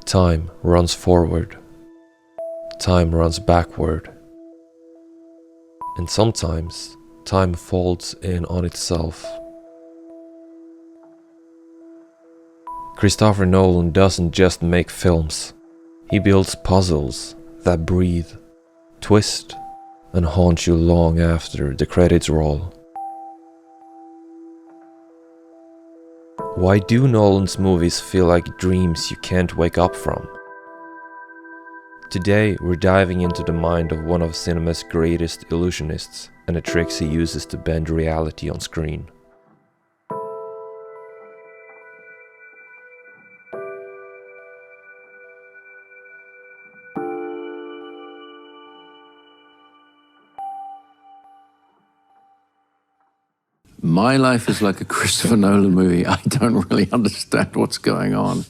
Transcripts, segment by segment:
Time runs forward. Time runs backward. And sometimes time folds in on itself. Christopher Nolan doesn't just make films. He builds puzzles that breathe, twist, and haunt you long after the credits roll. Why do Nolan's movies feel like dreams you can't wake up from? Today we're diving into the mind of one of cinema's greatest illusionists and the tricks he uses to bend reality on screen. My life is like a Christopher Nolan movie. I don't really understand what's going on.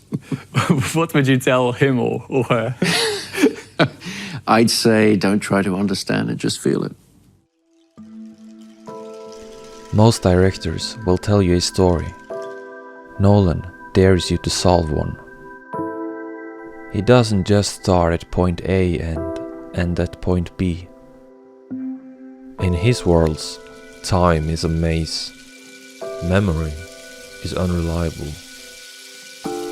What would you tell him or her? I'd say don't try to understand it, just feel it. Most directors will tell you a story. Nolan dares you to solve one. He doesn't just start at point A and end at point B. In his worlds, time is a maze. Memory is unreliable.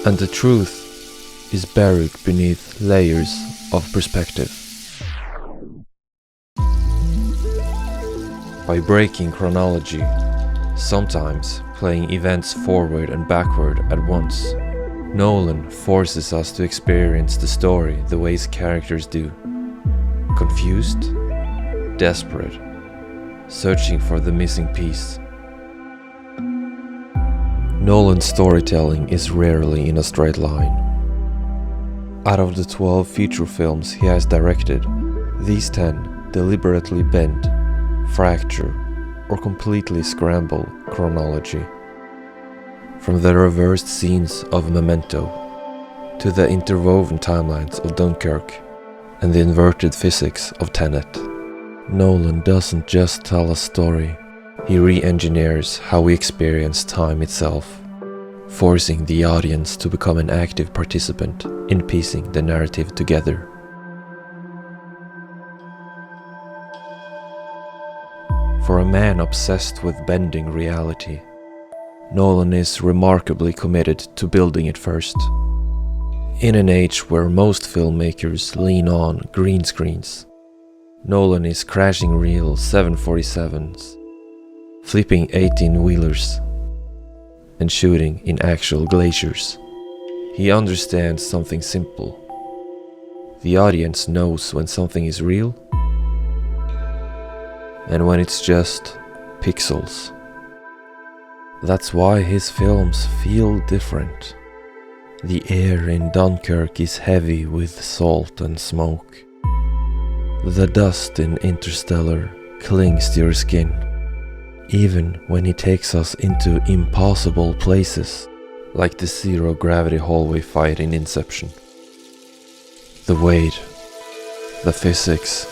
And the truth is buried beneath layers of perspective. By breaking chronology, sometimes playing events forward and backward at once, Nolan forces us to experience the story the way his characters do. Confused, desperate, searching for the missing piece. Nolan's storytelling is rarely in a straight line. Out of the 12 feature films he has directed, these 10 deliberately bend, fracture, or completely scramble chronology. From the reversed scenes of Memento, to the interwoven timelines of Dunkirk, and the inverted physics of Tenet. Nolan doesn't just tell a story, he re-engineers how we experience time itself, forcing the audience to become an active participant in piecing the narrative together. For a man obsessed with bending reality, Nolan is remarkably committed to building it first. In an age where most filmmakers lean on green screens, Nolan is crashing real 747s, flipping 18-wheelers, and shooting in actual glaciers. He understands something simple. The audience knows when something is real and when it's just pixels. That's why his films feel different. The air in Dunkirk is heavy with salt and smoke. The dust in Interstellar clings to your skin, even when he takes us into impossible places, like the zero-gravity hallway fight in Inception. The weight, the physics,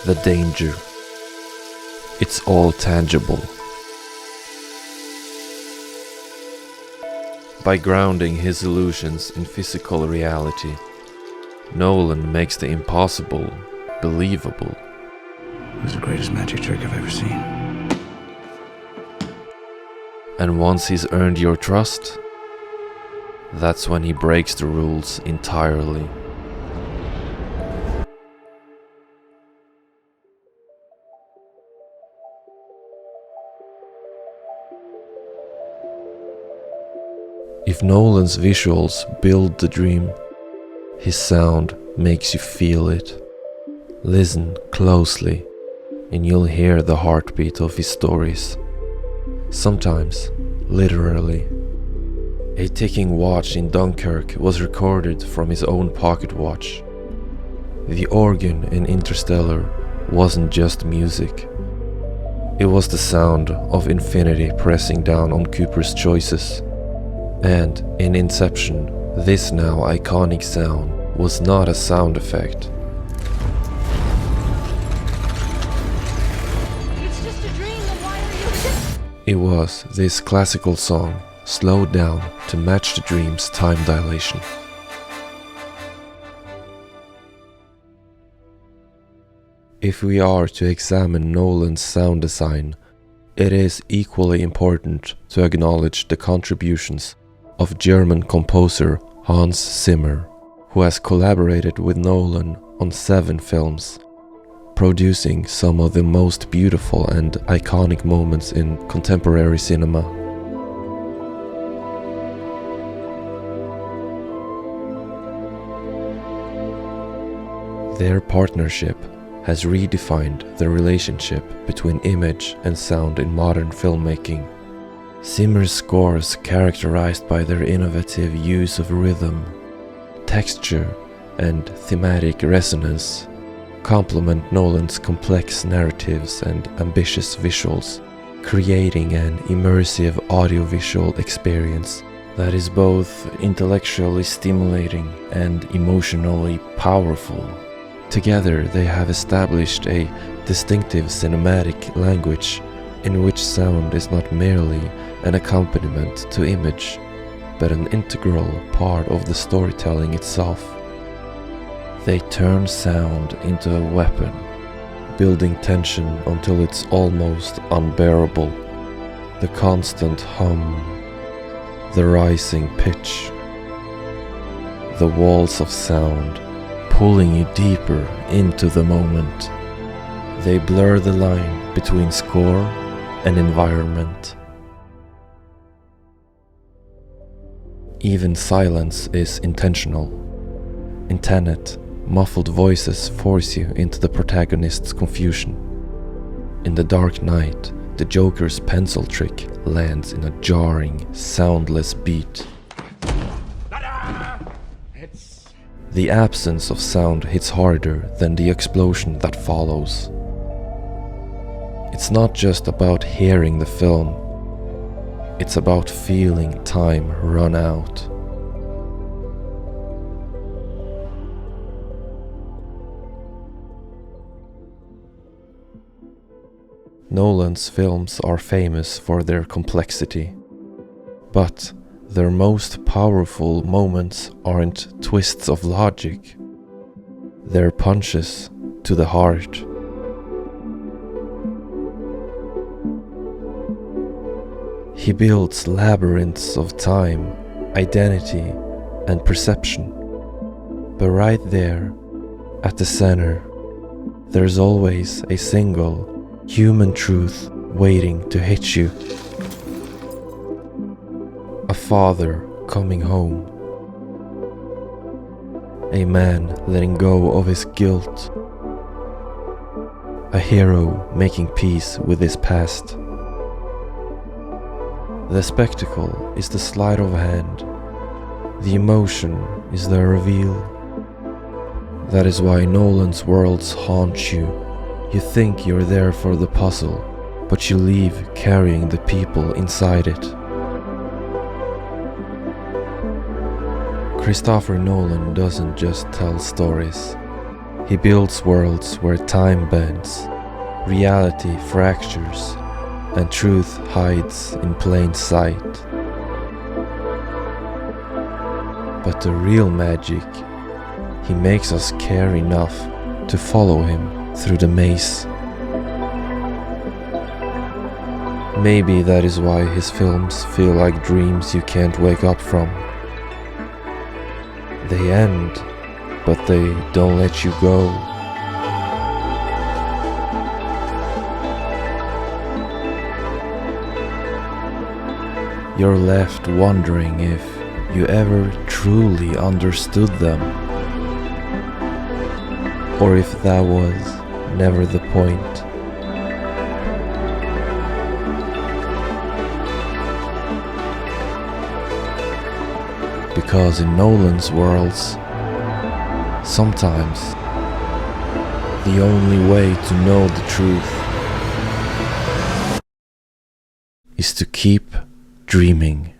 the danger, it's all tangible. By grounding his illusions in physical reality, Nolan makes the impossible believable. It was the greatest magic trick I've ever seen. And once he's earned your trust, that's when he breaks the rules entirely. If Nolan's visuals build the dream, his sound makes you feel it. Listen closely, and you'll hear the heartbeat of his stories. Sometimes, literally. A ticking watch in Dunkirk was recorded from his own pocket watch. The organ in Interstellar wasn't just music. It was the sound of infinity pressing down on Cooper's choices. And in Inception, this now iconic sound was not a sound effect. It's just a dream, then why are you... It was this classical song slowed down to match the dream's time dilation. If we are to examine Nolan's sound design, it is equally important to acknowledge the contributions of German composer Hans Zimmer, who has collaborated with Nolan on 7 films, producing some of the most beautiful and iconic moments in contemporary cinema. Their partnership has redefined the relationship between image and sound in modern filmmaking. Zimmer's scores, characterized by their innovative use of rhythm, texture, and thematic resonance, complement Nolan's complex narratives and ambitious visuals, creating an immersive audiovisual experience that is both intellectually stimulating and emotionally powerful. Together, they have established a distinctive cinematic language in which sound is not merely an accompaniment to image, but an integral part of the storytelling itself. They turn sound into a weapon, building tension until it's almost unbearable. The constant hum, the rising pitch, the walls of sound, pulling you deeper into the moment. They blur the line between score and environment. Even silence is intentional. In Tenet, muffled voices force you into the protagonist's confusion. In The Dark Knight, the Joker's pencil trick lands in a jarring, soundless beat. The absence of sound hits harder than the explosion that follows. It's not just about hearing the film, it's about feeling time run out. Nolan's films are famous for their complexity, but their most powerful moments aren't twists of logic, they're punches to the heart. He builds labyrinths of time, identity, and perception, but right there, at the center, there's always a single, human truth waiting to hit you. A father coming home. A man letting go of his guilt. A hero making peace with his past. The spectacle is the sleight of hand. The emotion is the reveal. That is why Nolan's worlds haunt you. You think you're there for the puzzle, but you leave carrying the people inside it. Christopher Nolan doesn't just tell stories. He builds worlds where time bends, reality fractures, and truth hides in plain sight. But the real magic, he makes us care enough to follow him through the maze. Maybe that is why his films feel like dreams you can't wake up from. They end, but they don't let you go. You're left wondering if you ever truly understood them, or if that was never the point. Because in Nolan's worlds, sometimes the only way to know the truth is to keep dreaming.